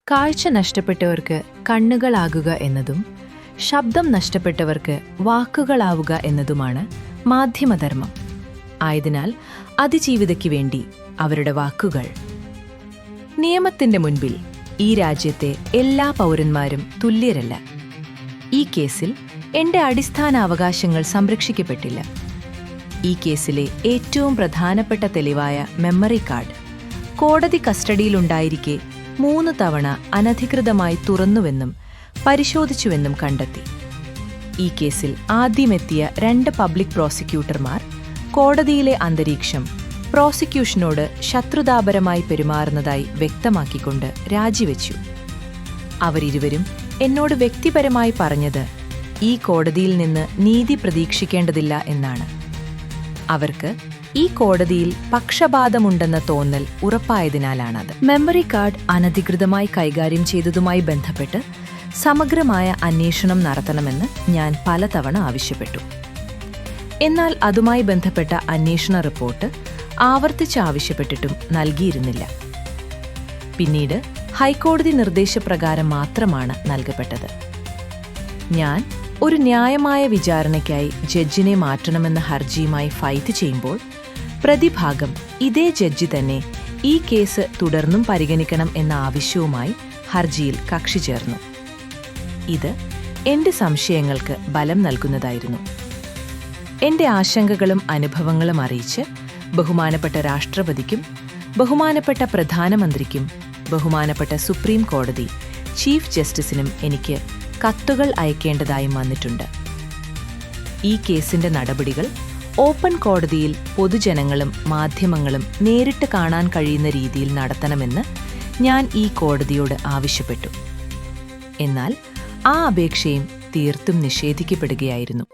കാഴ്ച നഷ്ടപ്പെട്ടവർക്ക് കണ്ണുകളാകുക എന്നതും ശബ്ദം നഷ്ടപ്പെട്ടവർക്ക് വാക്കുകളാവുക എന്നതുമാണ് മാധ്യമധർമ്മം. ആയതിനാൽ അതിജീവിതയ്ക്ക് വേണ്ടി അവരുടെ വാക്കുകൾ. നിയമത്തിന്റെ മുൻപിൽ ഈ രാജ്യത്തെ എല്ലാ പൗരന്മാരും തുല്യരല്ല. ഈ കേസിൽ എന്റെ അടിസ്ഥാന അവകാശങ്ങൾ സംരക്ഷിക്കപ്പെട്ടില്ല. ഈ കേസിലെ ഏറ്റവും പ്രധാനപ്പെട്ട തെളിവായ മെമ്മറി കാർഡ് കോടതി കസ്റ്റഡിയിലുണ്ടായിരിക്കെ 3 തവണ അനധികൃതമായി തുറന്നുവെന്നും പരിശോധിച്ചുവെന്നും കണ്ടെത്തി. ഈ കേസിൽ ആദ്യമെത്തിയ 2 പബ്ലിക് പ്രോസിക്യൂട്ടർമാർ കോടതിയിലെ അന്തരീക്ഷം പ്രോസിക്യൂഷനോട് ശത്രുതാപരമായി പെരുമാറുന്നതായി വ്യക്തമാക്കിക്കൊണ്ട് രാജിവെച്ചു. അവരിരുവരും എന്നോട് വ്യക്തിപരമായി പറഞ്ഞത് ഈ കോടതിയിൽ നിന്ന് നീതി പ്രതീക്ഷിക്കേണ്ടതില്ല എന്നാണ്. അവർക്ക് ഈ കോടതിയിൽ പക്ഷപാതമുണ്ടെന്ന തോന്നൽ ഉറപ്പായതിനാലാണത്. മെമ്മറി കാർഡ് അനധികൃതമായി കൈകാര്യം ചെയ്തതുമായി ബന്ധപ്പെട്ട് സമഗ്രമായ അന്വേഷണം നടത്തണമെന്ന് ഞാൻ പലതവണ ആവശ്യപ്പെട്ടു. എന്നാൽ അതുമായി ബന്ധപ്പെട്ട അന്വേഷണ റിപ്പോർട്ട് ആവർത്തിച്ചാവശ്യപ്പെട്ടിട്ടും നൽകിയിരുന്നില്ല. പിന്നീട് ഹൈക്കോടതി നിർദ്ദേശപ്രകാരം മാത്രമാണ് നൽകപ്പെട്ടത്. ഞാൻ ഒരു ന്യായമായ വിചാരണയ്ക്കായി ജഡ്ജിനെ മാറ്റണമെന്ന ഹർജിയുമായി ഫൈറ്റ് ചെയ്യുമ്പോൾ പ്രതിഭാഗം ഇതേ ജഡ്ജി തന്നെ ഈ കേസ് തുടർന്നും പരിഗണിക്കണം എന്ന ആവശ്യവുമായി ഹർജിയിൽ കക്ഷി ചേർന്നു. ഇത് എന്റെ സംശയങ്ങൾക്ക് ബലം നൽകുന്നതായിരുന്നു. എന്റെ ആശങ്കകളും അനുഭവങ്ങളും അറിയിച്ച് ബഹുമാനപ്പെട്ട രാഷ്ട്രപതിക്കും ബഹുമാനപ്പെട്ട പ്രധാനമന്ത്രിക്കും ബഹുമാനപ്പെട്ട സുപ്രീം കോടതി ചീഫ് ജസ്റ്റിസിനും എനിക്ക് കത്തുകൾ അയക്കേണ്ടതായും വന്നിട്ടുണ്ട്. ഈ കേസിന്റെ നടപടികൾ ഓപ്പൺ കോടതിയിൽ പൊതുജനങ്ങളും മാധ്യമങ്ങളും നേരിട്ട് കാണാൻ കഴിയുന്ന രീതിയിൽ നടത്തണമെന്ന് ഞാൻ ഈ കോടതിയോട് ആവശ്യപ്പെട്ടു. എന്നാൽ ആ അപേക്ഷയും തീർത്തും നിഷേധിക്കപ്പെടുകയായിരുന്നു.